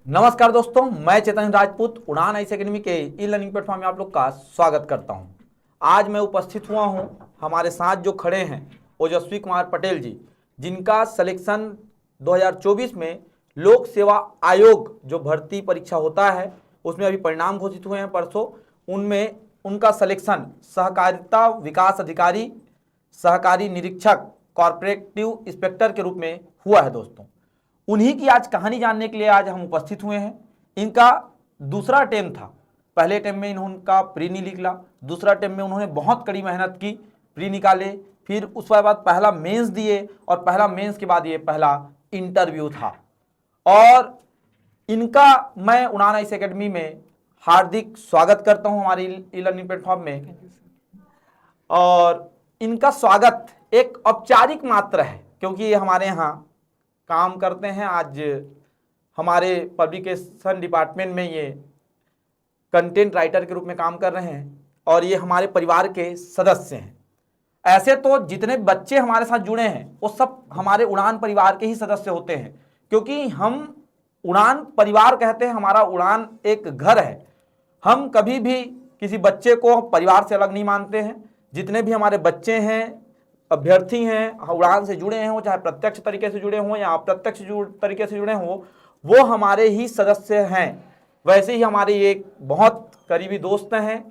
नमस्कार दोस्तों, मैं चेतन राजपूत उड़ान आईसी एकेडमी के ई लर्निंग प्लेटफॉर्म में आप लोग का स्वागत करता हूं। आज मैं उपस्थित हुआ हूं, हमारे साथ जो खड़े हैं ओजस्वी कुमार पटेल जी, जिनका सिलेक्शन 2024 में लोक सेवा आयोग जो भर्ती परीक्षा होता है उसमें अभी परिणाम घोषित हुए हैं परसों। उनमें उनका सिलेक्शन सहकारिता विकास अधिकारी, सहकारी निरीक्षक, कॉर्पोरेटिव इंस्पेक्टर के रूप में हुआ है दोस्तों। उन्हीं की आज कहानी जानने के लिए आज हम उपस्थित हुए हैं। इनका दूसरा अटेम्प्ट था। पहले अटेम्प्ट में इनका प्री निकला, दूसरा अटेम्प्ट में उन्होंने बहुत कड़ी मेहनत की, प्री निकाले, फिर उसके बाद पहला मेंस दिए और पहला मेंस के बाद ये पहला इंटरव्यू था। और इनका मैं उड़ान आईसी एकेडमी में हार्दिक स्वागत करता हूं हमारे ई लर्निंग प्लेटफॉर्म में। और इनका स्वागत एक औपचारिक मात्र है क्योंकि ये हमारे यहाँ काम करते हैं। आज हमारे पब्लिकेशन डिपार्टमेंट में ये कंटेंट राइटर के रूप में काम कर रहे हैं और ये हमारे परिवार के सदस्य हैं। ऐसे तो जितने बच्चे हमारे साथ जुड़े हैं वो सब हमारे उड़ान परिवार के ही सदस्य होते हैं, क्योंकि हम उड़ान परिवार कहते हैं। हमारा उड़ान एक घर है। हम कभी भी किसी बच्चे को परिवार से अलग नहीं मानते हैं। जितने भी हमारे बच्चे हैं, अभ्यर्थी हैं, उड़ान से जुड़े हैं, वो चाहे प्रत्यक्ष तरीके से जुड़े हों या अप्रत्यक्ष तरीके से जुड़े हों, वो हमारे ही सदस्य हैं। वैसे ही हमारे एक बहुत करीबी दोस्त हैं,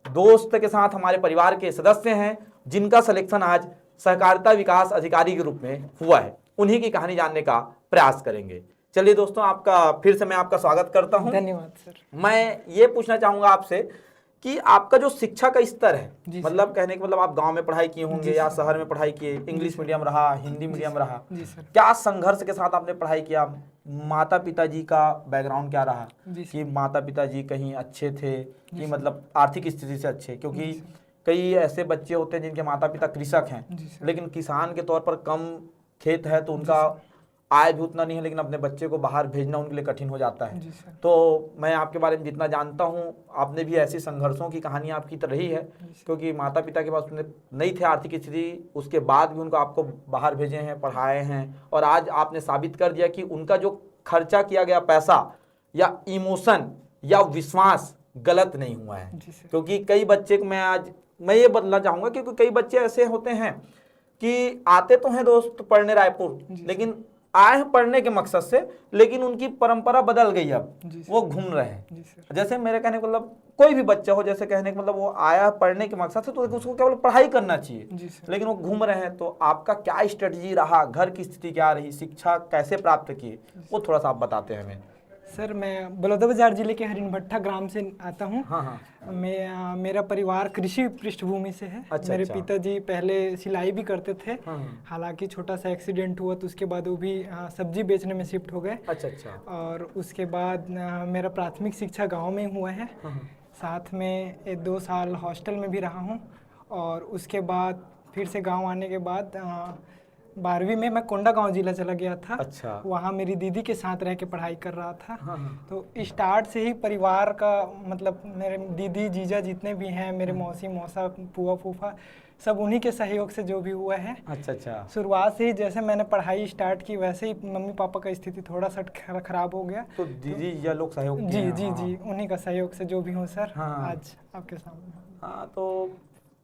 दोस्त के साथ हमारे परिवार के सदस्य हैं, जिनका सिलेक्शन आज सहकारिता विकास अधिकारी के रूप में हुआ है। उन्हीं की कहानी जानने का प्रयास करेंगे। चलिए दोस्तों, आपका फिर से मैं आपका स्वागत करता हूं। धन्यवाद सर। मैं ये पूछना चाहूंगा आपसे कि आपका जो शिक्षा का स्तर है, मतलब कहने का मतलब आप गांव में पढ़ाई किए होंगे या शहर में पढ़ाई किए, इंग्लिश मीडियम रहा, हिंदी मीडियम रहा, क्या संघर्ष के साथ आपने पढ़ाई किया? माता पिता जी का बैकग्राउंड क्या रहा कि माता पिता जी कहीं अच्छे थे कि मतलब आर्थिक स्थिति से अच्छे? क्योंकि कई ऐसे बच्चे होते हैं जिनके माता पिता कृषक हैं, लेकिन किसान के तौर पर कम खेत है तो उनका आय भी उतना नहीं है, लेकिन अपने बच्चे को बाहर भेजना उनके लिए कठिन हो जाता है। तो मैं आपके बारे में जितना जानता हूँ, आपने भी ऐसी संघर्षों की कहानी आपकी तो रही है, क्योंकि माता पिता के पास नहीं थे आर्थिक स्थिति, उसके बाद भी उनको आपको बाहर भेजे हैं, पढ़ाए हैं, और आज आपने साबित कर दिया कि उनका जो खर्चा किया गया पैसा या इमोशन या विश्वास गलत नहीं हुआ है। क्योंकि कई बच्चे मैं ये बदलना चाहूँगा, क्योंकि कई बच्चे ऐसे होते हैं कि आते तो हैं दोस्त पढ़ने रायपुर, लेकिन आए हैं पढ़ने के मकसद से, लेकिन उनकी परंपरा बदल गई। अब वो घूम रहे हैं। जैसे मेरे कहने का मतलब कोई भी बच्चा हो, जैसे कहने का मतलब वो आया पढ़ने के मकसद से तो उसको केवल पढ़ाई करना चाहिए, लेकिन वो घूम रहे हैं। तो आपका क्या स्ट्रेटजी रहा, घर की स्थिति क्या रही, शिक्षा कैसे प्राप्त की, वो थोड़ा सा आप बताते हैं हमें। सर, मैं बलौदाबाजार जिले के हरिणभट्टा ग्राम से आता हूँ। मेरा परिवार कृषि पृष्ठभूमि से है। मेरे पिताजी पहले सिलाई भी करते थे। हालांकि छोटा सा एक्सीडेंट हुआ तो उसके बाद वो भी सब्जी बेचने में शिफ्ट हो गए। और उसके बाद मेरा प्राथमिक शिक्षा गांव में हुआ है। साथ में 2 साल हॉस्टल में भी रहा हूँ। और उसके बाद फिर से गाँव आने के बाद 12वीं में मैं कोंडागांव जिला चला गया था। वहाँ मेरी दीदी के साथ रह के पढ़ाई कर रहा था। तो स्टार्ट से ही परिवार का मतलब मेरे दीदी जीजा जितने भी हैं, मेरे मौसी मौसा पुआ फूफा, सब उन्हीं के सहयोग से जो भी हुआ है। शुरुआत से ही जैसे मैंने पढ़ाई स्टार्ट की वैसे ही मम्मी पापा का स्थिति थोड़ा सा खराब हो गया। तो दीदी या लोग सहयोग? जी, उन्हीं का सहयोग से जो भी हूँ सर आज आपके सामने। हाँ, तो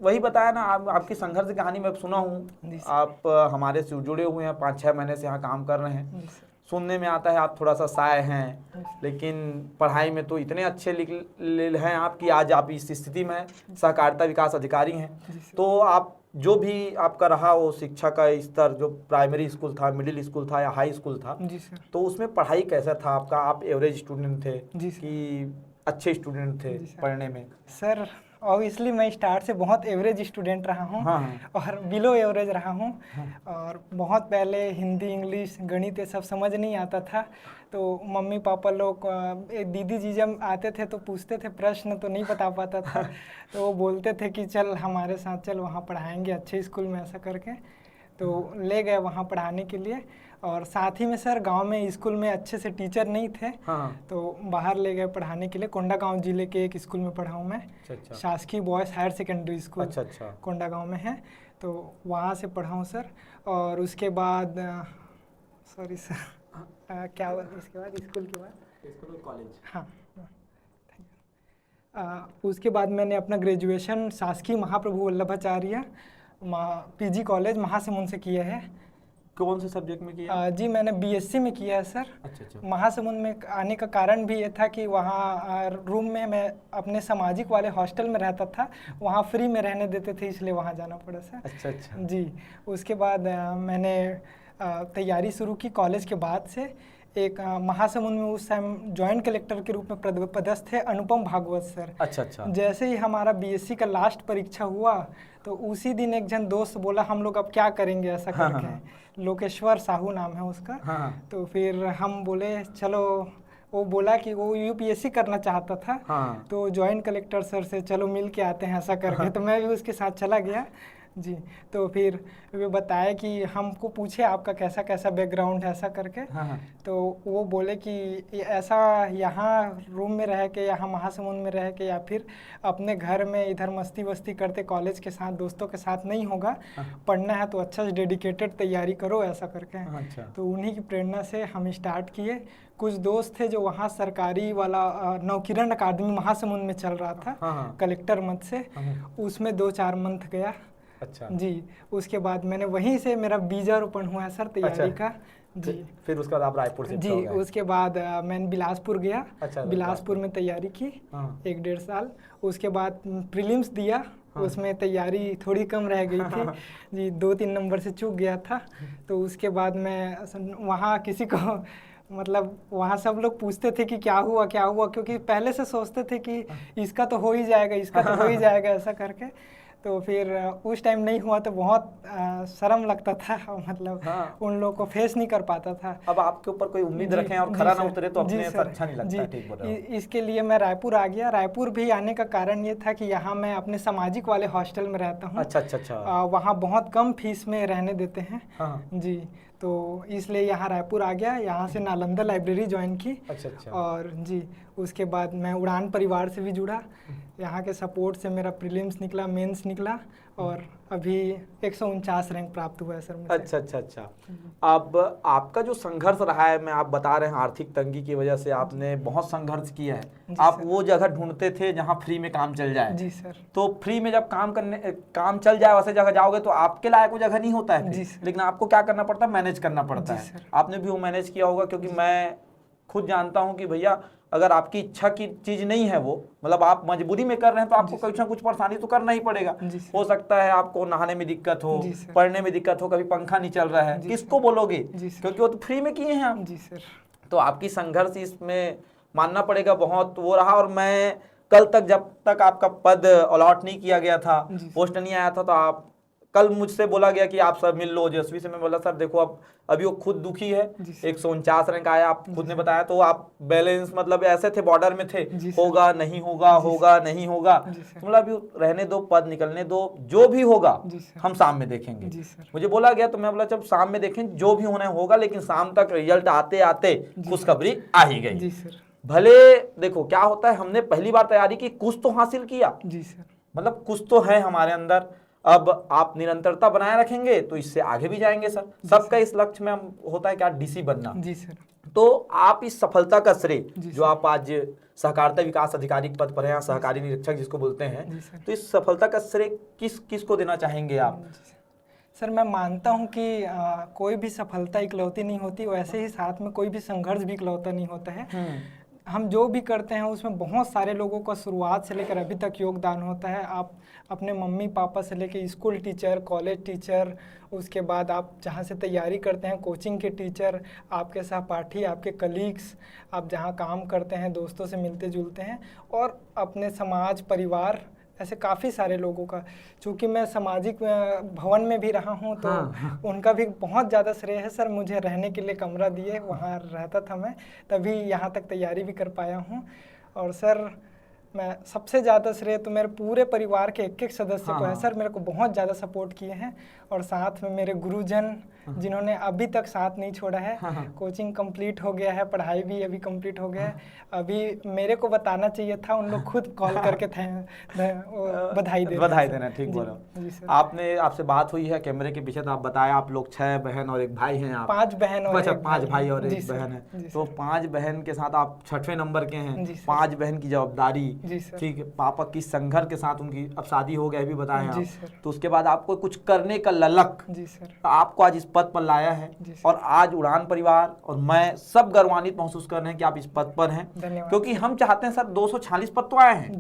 वही बताया ना, आपकी संघर्ष की कहानी मैं सुना हूँ। आप हमारे से जुड़े हुए हैं, 5-6 महीने से यहाँ काम कर रहे हैं। सुनने में आता है आप थोड़ा सा साय हैं, लेकिन पढ़ाई में तो इतने अच्छे हैं आप कि आज आप इस स्थिति में सहकारिता विकास अधिकारी हैं। तो आप जो भी आपका रहा वो शिक्षा का स्तर, जो प्राइमरी स्कूल था, मिडिल स्कूल था या हाई स्कूल था, तो उसमें पढ़ाई कैसा था आपका? आप एवरेज स्टूडेंट थे कि अच्छे स्टूडेंट थे पढ़ने में? सर, ऑब्वियसली मैं स्टार्ट से बहुत एवरेज स्टूडेंट रहा हूँ। और बिलो एवरेज रहा हूँ। और बहुत पहले हिंदी इंग्लिश गणित ये सब समझ नहीं आता था। तो मम्मी पापा लोग दीदी जी जब आते थे तो पूछते थे प्रश्न, तो नहीं बता पाता था। तो वो बोलते थे कि चल हमारे साथ चल, वहाँ पढ़ाएंगे अच्छे स्कूल में, ऐसा करके तो ले गए वहाँ पढ़ाने के लिए। और साथ ही में सर गांव में स्कूल में अच्छे से टीचर नहीं थे। तो बाहर ले गए पढ़ाने के लिए। कोंडागांव जिले के एक स्कूल में पढ़ा हूँ मैं। शासकीय boys higher secondary school Kondagaon में है, तो वहाँ से पढ़ा हूँ सर। और उसके बाद सॉरी सर क्या हुआ इसके बाद, स्कूल के बाद स्कूल कॉलेज। हाँ। उसके बाद मैंने अपना ग्रेजुएशन शासकीय महाप्रभु वल्लभाचार्य पीजी कॉलेज महासमुंद से किया है। कौन से सब्जेक्ट में किया? जी मैंने बीएससी में किया है सर। अच्छा। महासमुंद में आने का कारण भी ये था कि वहाँ रूम में मैं अपने सामाजिक वाले हॉस्टल में रहता था, वहाँ फ्री में रहने देते थे, इसलिए वहाँ जाना पड़ा सर। अच्छा। जी। उसके बाद मैंने तैयारी शुरू की कॉलेज के बाद से। एक महासमुंद में उस टाइम जॉइंट कलेक्टर के रूप में पदस्थ थे अनुपम भागवत सर। अच्छा। जैसे ही हमारा बीएससी का लास्ट परीक्षा हुआ तो उसी दिन एक जन दोस्त बोला हम लोग अब क्या करेंगे ऐसा करके। लोकेश्वर साहू नाम है उसका। तो फिर हम बोले चलो, वो बोला कि वो यूपीएससी करना चाहता था। तो जॉइंट कलेक्टर सर से चलो मिल के आते हैं ऐसा करके। तो मैं भी उसके साथ चला गया जी। तो फिर वे बताया कि हमको पूछे आपका कैसा कैसा बैकग्राउंड है ऐसा करके। तो वो बोले कि ऐसा यहाँ रूम में रह के, यहाँ महासमुंद में रह के या फिर अपने घर में इधर मस्ती वस्ती करते कॉलेज के साथ दोस्तों के साथ नहीं होगा। पढ़ना है तो अच्छा से डेडिकेटेड तैयारी करो ऐसा करके। तो उन्हीं की प्रेरणा से हम स्टार्ट किए। कुछ दोस्त थे जो वहाँ सरकारी वाला नवकिरण अकादमी महासमुंद में चल रहा था कलेक्टर मत से, उसमें 2-4 मंथ गया। अच्छा जी। उसके बाद मैंने वहीं से मेरा बीजारोपण हुआ है सर तैयारी का जी। फिर उसके बाद आप रायपुर से? जी। उसके बाद मैंने बिलासपुर गया। बिलासपुर में तैयारी की 1-1.5 साल। उसके बाद प्रीलिम्स दिया, उसमें तैयारी थोड़ी कम रह गई थी जी, 2-3 नंबर से चूक गया था। तो उसके बाद मैं वहाँ किसी को मतलब वहाँ सब लोग पूछते थे कि क्या हुआ, क्योंकि पहले से सोचते थे कि इसका तो हो ही जाएगा ऐसा करके। तो फिर उस टाइम नहीं हुआ तो बहुत शर्म लगता था, मतलब उन लोगों को फेस नहीं कर पाता था। अब आपके ऊपर कोई उम्मीद रखें और खरा ना उतरे तो अपने से अच्छा नहीं लगता। ठीक बोल रहे हो। इसके लिए मैं रायपुर आ गया। रायपुर भी आने का कारण ये था कि यहाँ मैं अपने सामाजिक वाले हॉस्टल में रहता हूँ। अच्छा। वहाँ बहुत कम फीस में रहने देते हैं जी। तो इसलिए यहाँ रायपुर आ गया। यहाँ से नालंदा लाइब्रेरी ज्वाइन की। अच्छा। और जी उसके बाद मैं उड़ान परिवार से भी जुड़ा। यहाँ के सपोर्ट से मेरा प्रीलिम्स निकला, मेंस निकला और अभी 149 रैंक प्राप्त हुआ है सर मुझे। अच्छा। अब आपका जो संघर्ष रहा है, मैं आप बता रहे हैं आर्थिक तंगी की वजह से आपने बहुत संघर्ष किया है। आप वो जगह ढूंढते थे जहाँ फ्री में काम चल जाए। जी सर। तो फ्री में जब काम चल जाए वैसे जगह जाओगे तो आपके लायक वो जगह नहीं होता है। लेकिन आपको क्या करना पड़ता है? मैनेज करना पड़ता है। आपने भी वो मैनेज किया होगा, क्योंकि मैं खुद जानता हूँ कि भैया अगर आपकी इच्छा की चीज नहीं है, वो मतलब आप मजबूरी में कर रहे हैं तो आपको कुछ ना कुछ परेशानी तो करना ही पड़ेगा। हो सकता है आपको नहाने में दिक्कत हो, पढ़ने में दिक्कत हो, कभी पंखा नहीं चल रहा है, किसको बोलोगे? क्योंकि वो तो फ्री में किए हैं आप। जी सर। तो आपकी संघर्ष इसमें मानना पड़ेगा बहुत वो रहा। और मैं कल तक, जब तक आपका पद अलॉट नहीं किया गया था, पोस्ट नहीं आया था, तो आप कल मुझसे बोला गया कि आप सब मिल लो ओजस्वी से। मैं बोला सर देखो अब अभी वो खुद दुखी है, 149 रैंक आया, आप खुद ने बताया। तो आप बैलेंस मतलब ऐसे थे, बॉर्डर में थे, होगा नहीं होगा, होगा नहीं होगा, मतलब अभी रहने दो, पद निकलने दो, जो भी होगा हम शाम में देखेंगे। मुझे बोला गया तो मैं बोला जब शाम में देखें, जो भी होना होगा, लेकिन शाम तक रिजल्ट आते आते खुशखबरी आ ही गई। भले देखो क्या होता है, हमने पहली बार तैयारी की, कुछ तो हासिल किया, मतलब कुछ तो है हमारे अंदर। अब आप निरंतरता बनाए रखेंगे तो इससे आगे भी जाएंगे सर। सबका इस लक्ष्य में होता है क्या? डीसी बनना। जी सर। तो आप इस सफलता का श्रेय जो आप आज सहकारिता विकास अधिकारी पद पर हैं, सहकारी निरीक्षक जिसको बोलते हैं, तो इस सफलता का श्रेय किस को देना चाहेंगे आप? सर मैं मानता हूं कि कोई भी सफलता इकलौती नहीं होती, वैसे ही साथ में कोई भी संघर्ष भी इकलौता नहीं होता है। हम जो भी करते हैं उसमें बहुत सारे लोगों का शुरुआत से लेकर अभी तक योगदान होता है। आप अपने मम्मी पापा से लेकर स्कूल टीचर, कॉलेज टीचर, उसके बाद आप जहाँ से तैयारी करते हैं कोचिंग के टीचर, आपके सहपाठी, आपके कलीग्स, आप जहाँ काम करते हैं दोस्तों से मिलते जुलते हैं, और अपने समाज परिवार, ऐसे काफ़ी सारे लोगों का। चूँकि मैं सामाजिक भवन में भी रहा हूँ तो उनका भी बहुत ज़्यादा श्रेय है सर। मुझे रहने के लिए कमरा दिए, वहाँ रहता था मैं, तभी यहाँ तक तैयारी भी कर पाया हूँ। और सर मैं सबसे ज़्यादा श्रेय तो मेरे पूरे परिवार के एक एक सदस्य को है सर। मेरे को बहुत ज़्यादा सपोर्ट किए हैं और साथ में मेरे गुरुजन जिन्होंने अभी तक साथ नहीं छोड़ा है। कोचिंग कंप्लीट हो गया है, पढ़ाई भी अभी कंप्लीट हो गया है। अभी मेरे को बताना चाहिए था, उन लोग खुद कॉल करके बधाई देना। ठीक बोला आपने। आपसे बात हुई है कैमरे के पीछे, तो आप बताया आप लोग 6 बहन और एक भाई हैं। आप 5 बहन और 5 भाई और एक बहन है। तो 5 बहन के साथ आप 6वें नंबर के हैं। 5 बहन की जवाबदारी, ठीक है, पापा की संघर्ष के साथ उनकी अब शादी हो गई भी बताया आप। तो उसके बाद आपको कुछ करने का ललक आपको आज इस पद पर लाया है। और आज उड़ान परिवार और मैं सब गर्वान्वित महसूस कर रहे हैं कि आप इस पद पर हैं, क्योंकि हम चाहते हैं सर 246 पद तो आए हैं,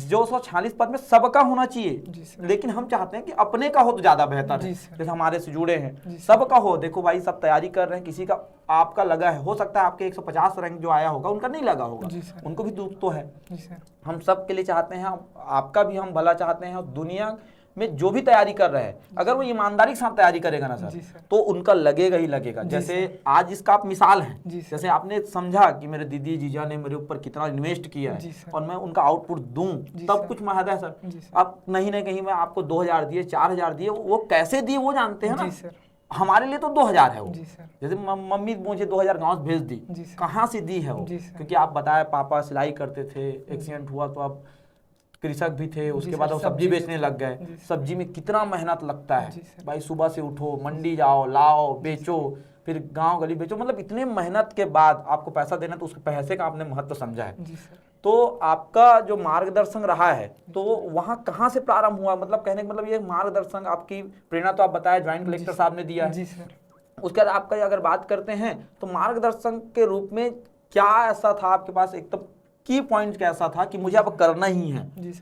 246 पद में सबका होना चाहिए, लेकिन हम चाहते हैं कि अपने का हो तो ज्यादा बेहतर है। जैसे हमारे से जुड़े हैं सबका हो। देखो भाई सब तैयारी कर रहे हैं, किसी का आपका लगा है, हो सकता है आपके 150 रैंक जो आया होगा उनका नहीं लगा होगा, उनको भी दुख तो है। हम सब के लिए चाहते हैं, आपका भी हम भला चाहते हैं। और दुनिया में जो भी तैयारी कर रहे हैं, अगर वो ईमानदारी के साथ तैयारी करेगा ना सर, तो उनका लगेगा ही लगेगा। जैसे आज इसका आप मिसाल हैं, जैसे आपने समझा कि मेरे दीदी जीजा ने मेरे ऊपर कितना इन्वेस्ट किया है और मैं उनका आउटपुट दूं, तब कुछ महत्व है सर। अब नहीं ना कहीं मैं आपको 2000 दिए, 4000 दिए, वो कैसे दिए वो जानते हैं ना। हमारे लिए तो 2000 है वो। जैसे मम्मी मुझे 2000 गाँव भेज दी, कहाँ से दी है वो? क्योंकि आप बताए पापा सिलाई करते थे, एक्सीडेंट हुआ तो आप कृषक भी थे, उसके बाद वो सब्जी बेचने लग गए। सब्जी में कितना मेहनत लगता है भाई, सुबह से उठो, मंडी जाओ, लाओ, बेचो, फिर गांव गली बेचो, मतलब इतने मेहनत के बाद आपको पैसा देना, तो उसके पैसे का आपने महत्व समझा है। तो आपका जो मार्गदर्शन रहा है, तो वहाँ कहाँ से प्रारंभ हुआ? मतलब कहने का मतलब ये मार्गदर्शन, आपकी प्रेरणा तो आप बताया ज्वाइंट कलेक्टर साहब ने दिया है। उसके बाद आपका अगर बात करते हैं तो मार्गदर्शन के रूप में क्या ऐसा था आपके पास, एक तो की पॉइंट कैसा था कि मुझे अब करना ही है? जी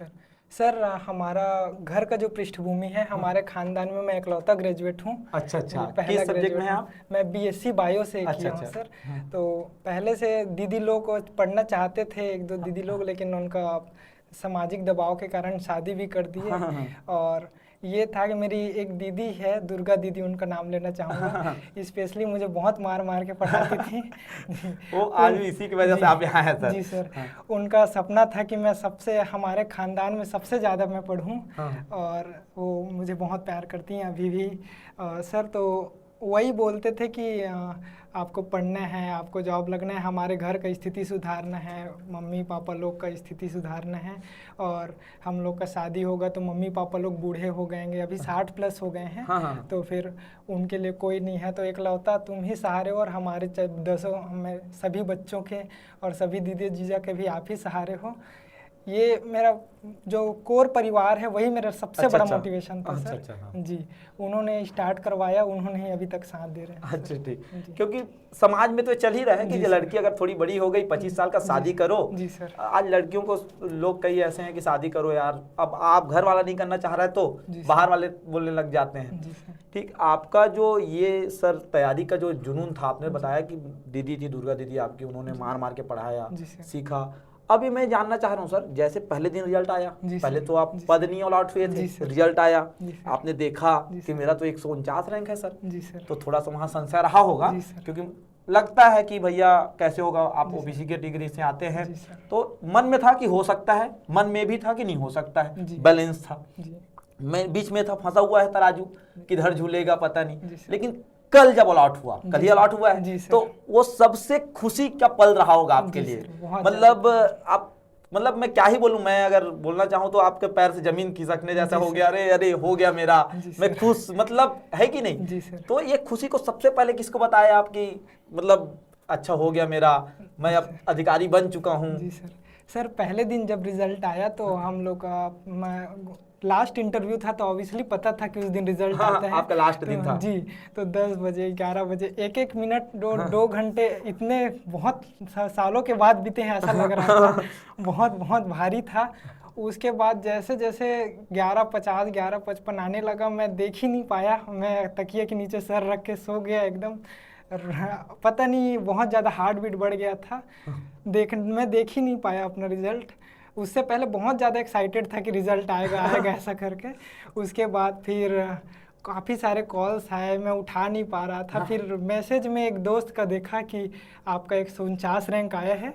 सर, हमारा घर का जो पृष्ठभूमि है, हमारे खानदान में मैं इकलौता ग्रेजुएट हूँ। अच्छा। किस सब्जेक्ट में हैं आप? मैं BSc बायो से किया हूँ सर। तो पहले से दीदी लोग पढ़ना चाहते थे, 1-2 दीदी लोग, लेकिन उनका सामाजिक दबाव के कारण शादी भी कर दिए। और ये था कि मेरी एक दीदी है, दुर्गा दीदी, उनका नाम लेना चाहूँगा, स्पेशली मुझे बहुत मार मार के पढ़ाती थी। वो आज भी इसी की वजह से आप यहाँ हैं सर। जी सर। उनका सपना था कि मैं हमारे खानदान में सबसे ज़्यादा मैं पढ़ूँ। और वो मुझे बहुत प्यार करती हैं अभी भी सर। तो वही बोलते थे कि आपको पढ़ना है, आपको जॉब लगना है, हमारे घर का स्थिति सुधारना है, मम्मी पापा लोग का स्थिति सुधारना है, और हम लोग का शादी होगा तो मम्मी पापा लोग बूढ़े हो गएंगे, अभी 60+ हो गए हैं। तो फिर उनके लिए कोई नहीं है, तो एकलौता तुम ही सहारे हो, और हमारे 10 सभी बच्चों के और सभी दीदी जीजा के भी आप ही सहारे हो। ये मेरा जो कोर परिवार है वही मेरा सबसे बड़ा मोटिवेशन था सर। जी, उन्होंने स्टार्ट करवाया, उन्होंने ही अभी तक साथ दे रहे हैं। अच्छा, ठीक। क्योंकि समाज में तो चल ही रहा है कि लड़की अगर थोड़ी बड़ी हो गई, 25 साल का शादी करो। जी सर। आज लड़कियों को लोग कई ऐसे हैं कि शादी करो यार, अब आप घर वाला नहीं करना चाह रहा है तो बाहर वाले बोलने लग जाते हैं। ठीक, आपका जो ये सर तैयारी का जो जुनून था, आपने बताया कि दीदी थी, दुर्गा दीदी आपकी, उन्होंने मार मार के पढ़ाया, सीखा। अभी मैं जानना चाह रहा हूँ सर, जैसे पहले दिन रिजल्ट आया, पहले तो आप पद नहीं अलॉट हुए थे, रिजल्ट आया, आपने देखा कि मेरा तो 149 रैंक है सर। तो थोड़ा सा वहाँ संशय रहा होगा, क्योंकि लगता है कि भैया कैसे होगा, आप ओबीसी के डिग्री से आते हैं, तो मन में था कि हो सकता है, मन में भी था कि नहीं हो सकता है, बैलेंस था। मैं बीच में था, फंसा हुआ है तराजू, किधर झूलेगा पता नहीं। लेकिन कल जब अलॉट हुआ, कल ही अलॉट हुआ है, तो वो सबसे खुशी का पल रहा होगा आपके लिए। मतलब आप, मतलब मैं क्या ही बोलूं, मैं अगर बोलना चाहूं तो आपके पैर से जमीन खिसकने जैसा हो गया। अरे अरे हो गया मेरा, मैं खुश, मतलब है कि नहीं? तो ये खुशी को सबसे पहले किसको बताया आपकी, मतलब अच्छा हो गया मेरा, मैं अब अधिकारी बन चुका हूँ? सर पहले दिन जब रिजल्ट आया तो हम लोग का लास्ट इंटरव्यू था, तो ऑब्वियसली पता था कि उस दिन रिजल्ट आता है। आपका लास्ट दिन था जी। तो 10 बजे 11 बजे 1-1 मिनट 2 घंटे इतने बहुत सालों के बाद बीते हैं, ऐसा लग रहा था। बहुत बहुत भारी था। उसके बाद जैसे जैसे 11:50 11:55 आने लगा, मैं देख ही नहीं पाया, मैं तकिए के नीचे सर रख के सो गया एकदम। पता नहीं, बहुत ज़्यादा हार्ट बीट बढ़ गया था। मैं देख ही नहीं पाया अपना रिजल्ट। उससे पहले बहुत ज़्यादा एक्साइटेड था कि रिज़ल्ट आएगा ऐसा करके। उसके बाद फिर काफ़ी सारे कॉल्स आए, मैं उठा नहीं पा रहा था। फिर मैसेज में एक दोस्त का देखा कि आपका 149 रैंक आया है।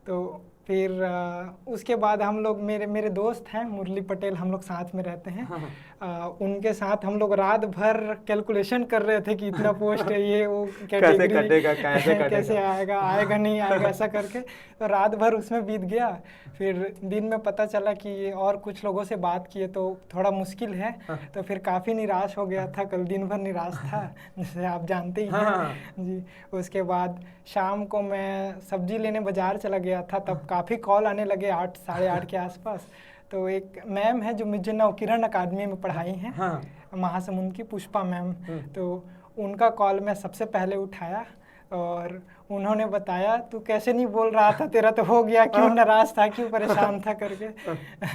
तो फिर उसके बाद हम लोग मेरे दोस्त हैं मुरली पटेल, हम लोग साथ में रहते हैं। उनके साथ हम लोग रात भर कैलकुलेशन कर रहे थे कि इतना पोस्ट है, ये वो कैटेगरी कैसे आएगा नहीं आएगा, ऐसा करके तो रात भर उसमें बीत गया। फिर दिन में पता चला कि और कुछ लोगों से बात किए तो थोड़ा मुश्किल है, तो फिर काफ़ी निराश हो गया था, कल दिन भर निराश था जैसे आप जानते ही हैं जी। उसके बाद शाम को मैं सब्जी लेने बाज़ार चला गया था, तब काफ़ी कॉल आने लगे 8 साढ़े 8 के आसपास। तो एक मैम है जो मुझे नवकिरण अकादमी में पढ़ाई हैं, महासमुंद की पुष्पा मैम, तो उनका कॉल मैं सबसे पहले उठाया और उन्होंने बताया तू कैसे नहीं बोल रहा था, तेरा तो हो गया, क्यों नाराज था, क्यों परेशान था करके।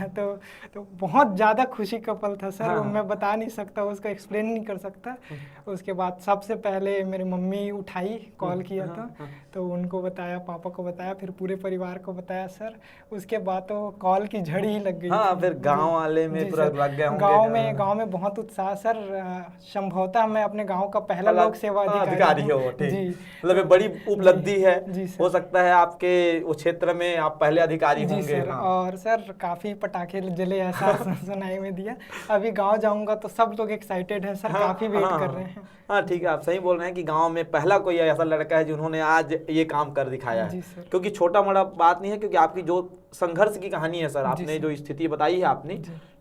तो बहुत ज़्यादा खुशी का पल था सर, वो मैं बता नहीं सकता, उसको एक्सप्लेन नहीं कर सकता। उसके बाद सबसे पहले मेरी मम्मी उठाई, कॉल किया तो उनको बताया, पापा को बताया, फिर पूरे परिवार को बताया सर। उसके बाद तो कॉल की झड़ी ही लग गई। फिर गाँव वाले में पूरा लग गया होंगे। गाँव में बहुत उत्साह सर, संभवतः मैं अपने गाँव का पहला लोक सेवा अधिकारी हूँ जी। मतलब बड़ी उपलब्धि है, हो सकता है आपके वो क्षेत्र में आप पहले अधिकारी होंगे। और सर काफी पटाखे जले, ऐसा सुनाई में दिया। अभी गांव जाऊंगा तो सब लोग एक्साइटेड हैं सर, काफी वेट कर रहे हैं। हाँ ठीक है, आप सही बोल रहे हैं कि गांव में पहला कोई ऐसा लड़का है जिन्होंने आज ये काम कर दिखाया है, क्योंकि छोटा मोटा बात नहीं है, क्योंकि आपकी जो संघर्ष की कहानी है सर, आपने जो स्थिति बताई है आपने,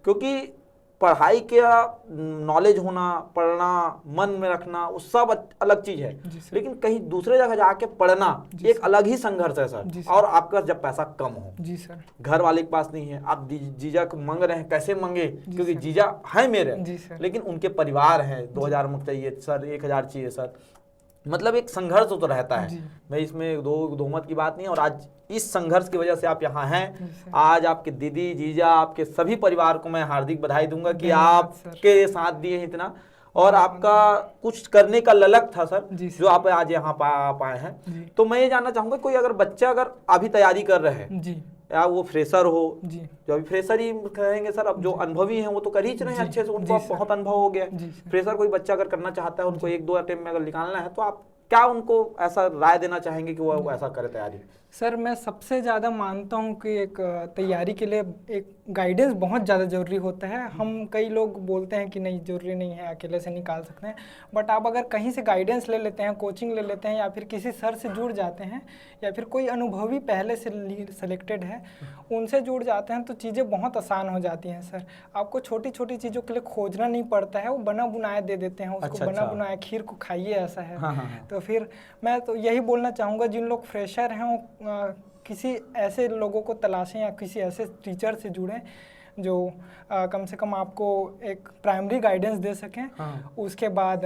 क्योंकि पढ़ाई का नॉलेज होना, पढ़ना, मन में रखना, वो सब अलग चीज है, लेकिन कहीं दूसरे जगह जाके पढ़ना एक अलग ही संघर्ष है सर। और आपका जब पैसा कम हो जी सर, घर वाले के पास नहीं है, आप जीजा को मांग रहे हैं, कैसे मांगे, क्योंकि जीजा है मेरे, लेकिन उनके परिवार है, 2000 मुझे चाहिए सर, 1000 चाहिए सर, मतलब एक संघर्ष तो रहता है। मैं इसमें दो मत की बात नहीं है। और आज इस संघर्ष की वजह से आप यहाँ हैं। आज आपके दीदी, जीजा, आपके सभी परिवार को मैं हार्दिक बधाई दूंगा कि आपके साथ दिए इतना, और आपका कुछ करने का ललक था सर, जो आप आज यहाँ पाए हैं। तो मैं ये जानना चाहूंगा, कोई अगर बच्चा अगर अभी तैयारी कर रहे हैं, या वो फ्रेशर हो, जो अभी फ्रेशर ही कहेंगे सर, अब जो अनुभवी हैं वो तो कर ही रहे हैं अच्छे से, उनको बहुत अनुभव हो गया। फ्रेशर कोई बच्चा अगर करना चाहता है, उनको 1-2 अटेम्प्ट में अगर निकालना है, तो आप क्या उनको ऐसा राय देना चाहेंगे कि वो ऐसा करे तैयारी? सर मैं सबसे ज़्यादा मानता हूँ कि एक तैयारी के लिए एक गाइडेंस बहुत ज़्यादा ज़रूरी होता है। हम कई लोग बोलते हैं कि नहीं ज़रूरी नहीं है, अकेले से निकाल सकते हैं, बट आप अगर कहीं से गाइडेंस ले लेते हैं, कोचिंग ले लेते हैं, या फिर किसी सर से जुड़ जाते हैं, या फिर कोई अनुभवी पहले से सेलेक्टेड है उनसे जुड़ जाते हैं, तो चीज़ें बहुत आसान हो जाती हैं सर। आपको छोटी छोटी चीज़ों के लिए खोजना नहीं पड़ता है, वो बना बुनाया दे देते हैं उसको। बना बुनाया खीर को खाइए, ऐसा है। तो फिर मैं तो यही बोलना चाहूँगा, जिन लोग फ्रेशर हैं किसी ऐसे लोगों को तलाशें या किसी ऐसे टीचर से जुड़ें जो कम से कम आपको एक प्राइमरी गाइडेंस दे सकें। उसके बाद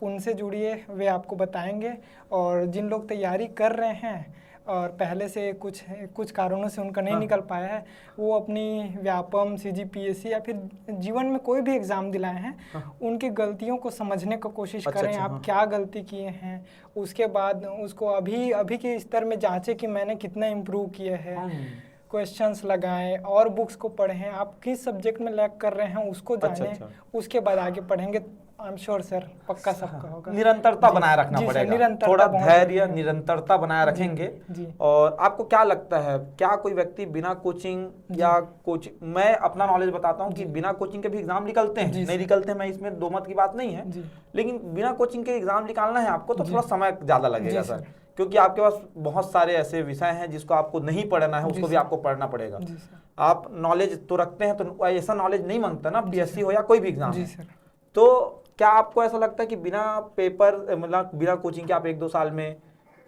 उनसे जुड़िए, वे आपको बताएंगे। और जिन लोग तैयारी कर रहे हैं और पहले से कुछ कारणों से उनका नहीं निकल पाया है, वो अपनी व्यापम, CGPSC या फिर जीवन में कोई भी एग्ज़ाम दिलाए हैं, उनकी गलतियों को समझने की कोशिश करें। आप क्या गलती किए हैं, उसके बाद उसको अभी के स्तर में जांचें कि मैंने कितना इम्प्रूव किया है। क्वेश्चंस लगाएं और बुक्स को पढ़ें, आप किस सब्जेक्ट में लैग कर रहे हैं उसको जानें। उसके बाद आगे पढ़ेंगे। आई एम श्योर सर, पक्का सबका होगा। निरंतरता बनाए रखना पड़ेगा, थोड़ा धैर्य, निरंतरता बनाए रखेंगे। और आपको क्या लगता है, क्या कोई व्यक्ति बिना कोचिंग या कोचिंग, मैं अपना नॉलेज बताता हूँ कि बिना कोचिंग के भी एग्जाम निकलते हैं, नहीं निकलते हैं, मैं इसमें दो मत की बात नहीं है, लेकिन बिना कोचिंग के एग्जाम निकालना है आपको तो थोड़ा समय ज्यादा लगेगा सर, क्योंकि आपके पास बहुत सारे ऐसे विषय हैं जिसको आपको नहीं पढ़ना है, उसको भी आपको पढ़ना पड़ेगा। आप नॉलेज तो रखते हैं, तो ऐसा नॉलेज नहीं मांगता ना, PSC हो या कोई भी एग्जाम। तो क्या आपको ऐसा लगता है कि बिना पेपर, मतलब बिना कोचिंग के आप 1-2 साल में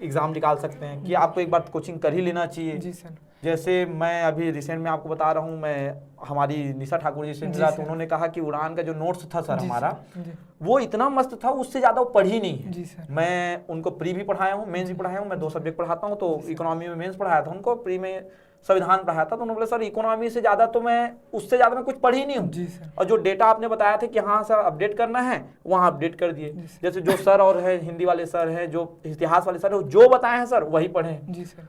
एग्जाम निकाल सकते हैं, कि आपको एक बार कोचिंग कर ही लेना चाहिए? जी सर। जैसे मैं अभी रिसेंट में आपको बता रहा हूँ, मैं हमारी निशा ठाकुर जी से मिला, तो उन्होंने कहा कि उड़ान का जो नोट्स था सर हमारा, वो इतना मस्त था, उससे ज्यादा वो पढ़ी नहीं है। मैं उनको प्री भी पढ़ाया हूँ, मेंस भी पढ़ाया हूँ, मैं 2 सब्जेक्ट पढ़ाता हूँ। तो इकोनॉमी में मेंस पढ़ाया था उनको, प्री में संविधान पढ़ाया था। तो उन्होंने बोला सर इकोनॉमी से ज्यादा तो मैं उससे ज्यादा मैं कुछ पढ़ी नहीं हूँ, और जो डेटा आपने बताया था कि हाँ सर अपडेट करना है, वहाँ अपडेट कर दिए। जैसे जो सर और है, हिंदी वाले सर हैं, जो इतिहास वाले सर है, जो बताए हैं सर वही पढ़े।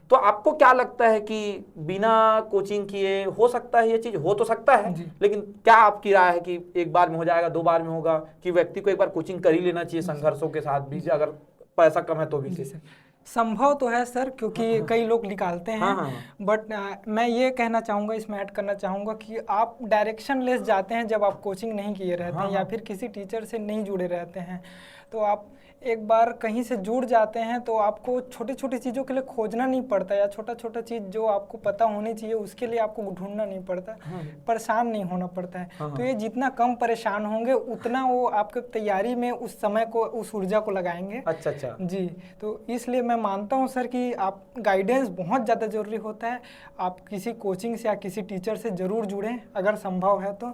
तो आपको क्या लगता है कि बिना कोचिंग किए हो सकता है ये चीज? हो तो सकता है, लेकिन क्या आपकी राय है कि 1 बार में हो जाएगा, 2 बार में होगा, कि व्यक्ति को एक बार कोचिंग कर ही लेना चाहिए संघर्षों के साथ भी, अगर पैसा कम है तो भी? संभव तो है सर, क्योंकि कई लोग निकालते हैं, बट मैं ये कहना चाहूँगा, इसमें ऐड करना चाहूँगा कि आप डायरेक्शन लेस जाते हैं जब आप कोचिंग नहीं किए रहते हैं या फिर किसी टीचर से नहीं जुड़े रहते हैं। तो आप एक बार कहीं से जुड़ जाते हैं तो आपको छोटी छोटी चीज़ों के लिए खोजना नहीं पड़ता, या छोटा छोटा चीज़ जो आपको पता होनी चाहिए उसके लिए आपको ढूंढना नहीं पड़ता, परेशान नहीं होना पड़ता है। तो ये जितना कम परेशान होंगे उतना वो आपके तैयारी में उस समय को, उस ऊर्जा को लगाएंगे। अच्छा अच्छा जी, तो इसलिए मैं मानता हूँ सर कि आप गाइडेंस बहुत ज़्यादा ज़रूरी होता है। आप किसी कोचिंग से या किसी टीचर से ज़रूर जुड़ें अगर संभव है तो।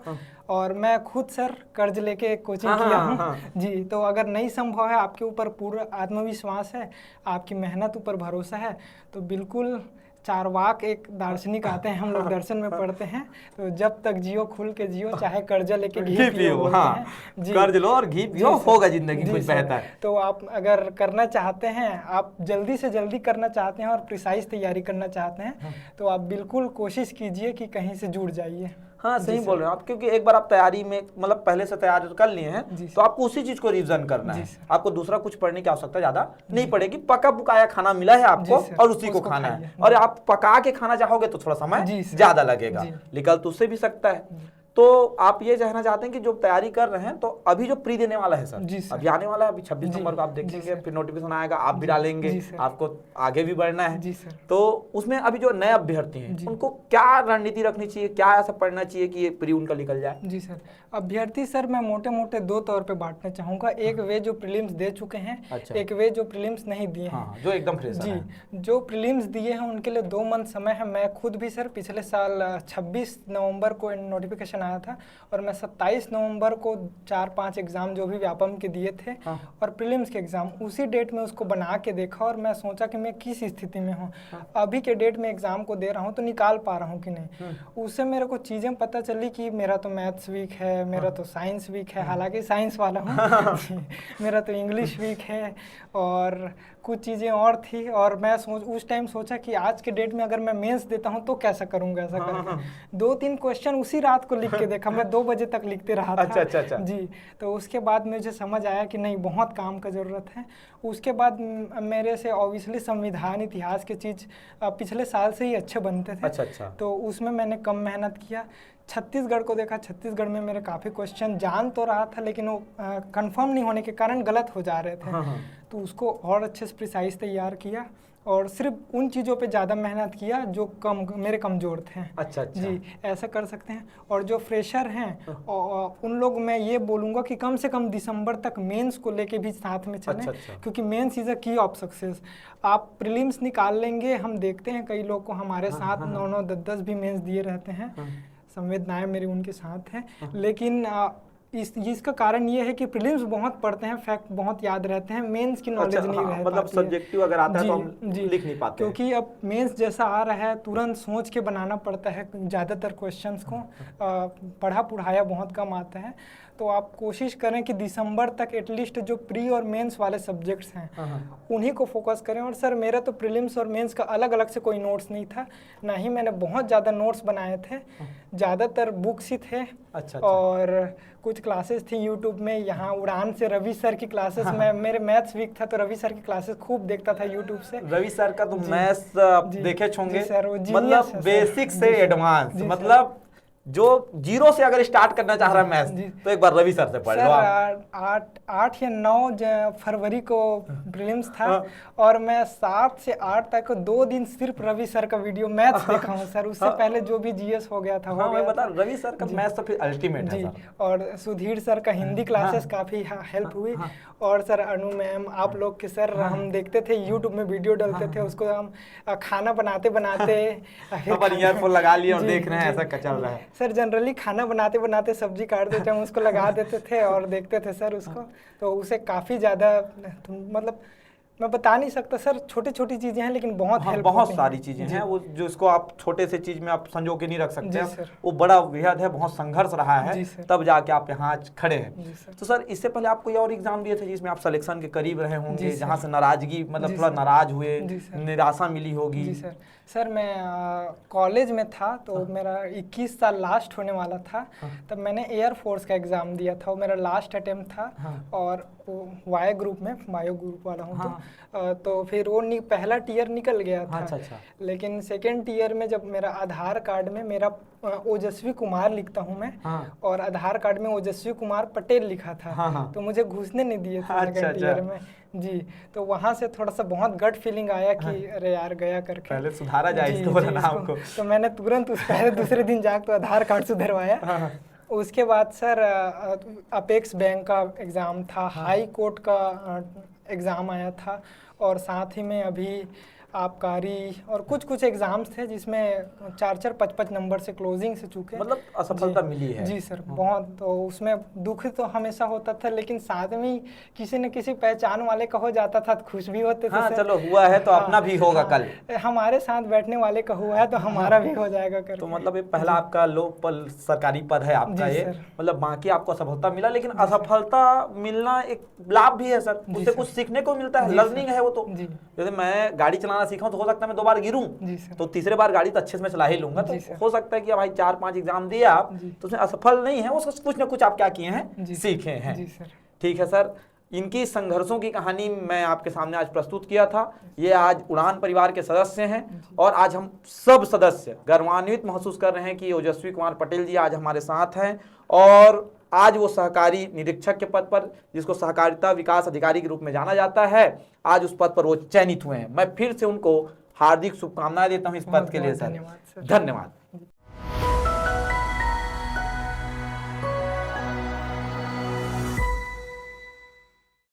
और मैं खुद सर कर्ज लेके कोचिंग किया हूँ जी, तो अगर नहीं संभव है, आपके ऊपर पूरा आत्मविश्वास है, आपकी मेहनत ऊपर भरोसा है, तो बिल्कुल चारवाक एक दार्शनिक आते हैं, हम लोग दर्शन में पढ़ते हैं, तो जब तक जियो खुल के जियो, चाहे कर्जा लेके घी पियो। हाँ, कर्ज लो और घी पियो, होगा जिंदगी कुछ बेहतर। तो आप अगर करना चाहते हैं, आप जल्दी से जल्दी करना चाहते हैं और प्रिसाइज तैयारी करना चाहते हैं, तो आप बिल्कुल कोशिश कीजिए कि कहीं से जुड़ जाइए। हाँ सही बोल रहे हो आप, क्योंकि एक बार आप तैयारी में मतलब पहले से तैयारी कर लिए हैं तो आपको उसी चीज को रिवीजन करना है। आपको दूसरा कुछ पढ़ने की आवश्यकता ज्यादा नहीं पड़ेगी। पका पकाया खाना मिला है आपको और उसी को खाना है, और आप पका के खाना चाहोगे तो थोड़ा समय ज्यादा लगेगा, निकल तो उससे भी सकता है। तो आप ये कहना चाहते हैं कि जो तैयारी कर रहे हैं, तो अभी जो प्री देने वाला है सर, अभी आने वाला है, अभी 26 नवंबर को आप देखेंगे, फिर नोटिफिकेशन आएगा, आप भी डालेंगे, आपको आगे भी बढ़ना है। तो उसमें अभी जो नए अभ्यर्थी हैं उनको क्या रणनीति रखनी चाहिए, क्या ऐसा पढ़ना चाहिए कि ये प्री उनका निकल जाए? जी सर, अभ्यर्थी सर मैं मोटे मोटे दो तौर पे बांटना चाहूँगा। एक वे जो प्रीलिम्स दे चुके हैं, एक वे जो प्रीलिम्स नहीं दिए हैं, जो एकदम फ्रेश जी। जो प्रीलिम्स दिए हैं उनके लिए 2 मंथ समय है। मैं खुद भी सर पिछले साल 26 नवंबर को नोटिफिकेशन आया था और मैं 27 नवंबर को 4-5 एग्जाम जो भी व्यापम के दिए थे और प्रीलिम्स के एग्जाम उसी डेट में उसको बना के देखा, और मैं सोचा कि मैं किस स्थिति में हूँ, अभी के डेट में एग्जाम को दे रहा हूँ तो निकाल पा रहा हूँ कि नहीं। उससे मेरे को चीज़ें पता चली कि मेरा तो मैथ्स वीक है, मेरा तो साइंस वीक है, हालांकि साइंस वाला हूँ मेरा तो इंग्लिश वीक है, और कुछ चीज़ें और थी। और मैं उस टाइम सोचा कि आज के डेट में अगर मैं मेंस देता हूँ तो कैसा करूँगा, ऐसा करके 2-3 क्वेश्चन उसी रात को लिख के देखा, मैं 2 बजे तक लिखते रहा था। अच्छा। जी, तो उसके बाद मुझे समझ आया कि नहीं, बहुत काम का ज़रूरत है। उसके बाद मेरे से ऑब्वियसली संविधान, इतिहास के चीज़ पिछले साल से ही अच्छे बनते थे। अच्छा। तो उसमें मैंने कम मेहनत किया। छत्तीसगढ़ को देखा, छत्तीसगढ़ में मेरे काफ़ी क्वेश्चन जान तो रहा था, लेकिन वो कंफर्म नहीं होने के कारण गलत हो जा रहे थे। तो उसको और अच्छे से प्रिसाइज तैयार किया और सिर्फ उन चीज़ों पे ज़्यादा मेहनत किया जो मेरे कमज़ोर थे। अच्छा। जी, ऐसा कर सकते हैं। और जो फ्रेशर हैं उन लोग मैं ये बोलूँगा कि कम से कम दिसंबर तक मेंस को लेके भी साथ में चलें। क्योंकि मेंस इज़ अ की ऑफ सक्सेस। आप प्रीलिम्स निकाल लेंगे, हम देखते हैं कई लोग को हमारे साथ 9-9, 10-10 भी मेंस दिए रहते हैं, संवेदनाएं मेरी उनके साथ हैं। लेकिन इसका कारण ये है कि प्रीलिम्स बहुत पढ़ते हैं, फैक्ट बहुत याद रहते हैं, मेंस की नॉलेज नहीं रह मतलब सब्जेक्टिव अगर आता है तो हम लिख नहीं पाते, क्योंकि अब मेंस जैसा आ रहा है तुरंत सोच के बनाना पड़ता है ज़्यादातर क्वेश्चंस को, पढ़ा पढ़ाया बहुत कम आता है। तो आप कोशिश करें कि दिसंबर तक एटलीस्ट जो प्री और मेंस वाले सब्जेक्ट्स हैं उन्हीं को फोकस करें। और सर मेरा तो प्रीलिम्स और मेंस का अलग अलग से कोई नोट्स नहीं था, ना ही मैंने बहुत ज़्यादा नोट्स बनाए थे, ज़्यादातर बुक्स ही थे। अच्छा। और कुछ क्लासेस थी यूट्यूब में, यहाँ उड़ान से रवि सर की क्लासेस में, मेरे मैथ्स वीक था तो रवि सर की क्लासेस खूब देखता था यूट्यूब से। रवि सर का तो मैथ्स देखे होंगे सर, मतलब बेसिक से एडवांस, मतलब जो जीरो से अगर स्टार्ट करना चाह रहा है मैथ्स तो एक बार रवि सर से पढ़ लो। 8 या 9 फरवरी को प्रीलिम्स था और मैं 7 से 8 तक 2 दिन सिर्फ रवि सर का वीडियो मैथ्स देखा हूँ सर। उससे पहले जो भी जीएस हो गया था हो गया। बता, रवि सर का मैथ्स तो फिर अल्टीमेट है सर। और सुधीर सर का हिंदी क्लासेस काफी हेल्प हुई। और सर अनु मैम, आप लोग के सर हम देखते थे यूट्यूब में वीडियो डालते थे, उसको हम खाना बनाते ईयरफोन लगा लिए और देख रहे हैं ऐसा क्या चल रहा है। सर जनरली खाना बनाते बनाते सब्जी काट देते हम उसको लगा देते थे और देखते थे सर उसको, तो उसे काफ़ी ज़्यादा मतलब मैं बता नहीं सकता सर, छोटी छोटी चीजें हैं लेकिन बहुत सारी चीजें हैं वो जो इसको आप छोटे से चीज में आप संजो के नहीं रख सकते हैं। वो बड़ा बेहद है, बहुत संघर्ष रहा है तब जाके आप यहाँ आज खड़े हैं। तो सर इससे पहले आप कोई और एग्जाम दिए थे जिसमें आप सिलेक्शन के करीब रहे होंगे, जहाँ से नाराजगी मतलब थोड़ा नाराज हुए, निराशा मिली होगी? जी सर मैं कॉलेज में था तो मेरा 21 साल लास्ट होने वाला था, तब मैंने एयरफोर्स का एग्ज़ाम दिया था, वो मेरा लास्ट अटेम्प्ट था। और वाई ग्रुप में, बायो ग्रुप वाला हूँ तो फिर वो पहला टीयर निकल गया था। अच्छा। लेकिन सेकेंड टीयर में जब मेरा आधार कार्ड में मेरा ओजस्वी कुमार लिखता हूँ मैं, और आधार कार्ड में ओजस्वी कुमार पटेल लिखा था, तो मुझे घुसने नहीं दिए थे सेकेंड टीयर में जी। तो वहाँ से थोड़ा सा बहुत गट फीलिंग आया कि अरे यार गया करके पहले सुधारा जाए इसको, बोला आपको। तो मैंने तुरंत उस पहले दूसरे दिन जाकर आधार कार्ड सुधरवाया। उसके बाद सर अपेक्स बैंक का एग्ज़ाम था, हाई कोर्ट का एग्ज़ाम आया था, और साथ ही में अभी आबकारी और कुछ एग्जाम्स थे जिसमें 4-4, 5-5 नंबर से क्लोजिंग से चूके, मतलब असफलता मिली है जी सर बहुत। तो उसमें दुख तो हमेशा होता था, लेकिन साथ में किसी न किसी पहचान वाले का हो जाता था तो खुश भी होते थे। सर चलो हुआ है तो अपना भी होगा कल, हमारे साथ बैठने वाले का हुआ है तो हमारा भी हो जाएगा कर। तो मतलब ये पहला आपका लो पल सरकारी पद है आपका ये, मतलब बाकी आपको असफलता मिला, लेकिन असफलता मिलना एक लाभ भी है सर, उससे कुछ सीखने को मिलता है, लर्निंग है वो। तो जैसे मैं गाड़ी चलाना सीखा तो हो सकता है मैं 2 बार गिरूं, तो तीसरे बार गाड़ी तो अच्छे से मैं चला ही लूंगा। तो हो सकता है कि भाई 4-5 एग्जाम दिए आप तो उसमें असफल नहीं है, उसको कुछ ना कुछ आप क्या किए हैं, सीखे हैं। ठीक है सर, इनकी संघर्षों की कहानी मैं आपके सामने आज प्रस्तुत किया था। ये आज उड़ान परिवार के सदस्य हैं, और आज हम सब सदस्य गर्वान्वित महसूस कर रहे हैं कि ओजस्वी कुमार पटेल जी आज हमारे साथ हैं, और आज वो सहकारी निरीक्षक के पद पर, जिसको सहकारिता विकास अधिकारी के रूप में जाना जाता है, आज उस पद पर वो चयनित हुए हैं। मैं फिर से उनको हार्दिक शुभकामनाएं देता हूं इस पद के लिए सर, धन्यवाद।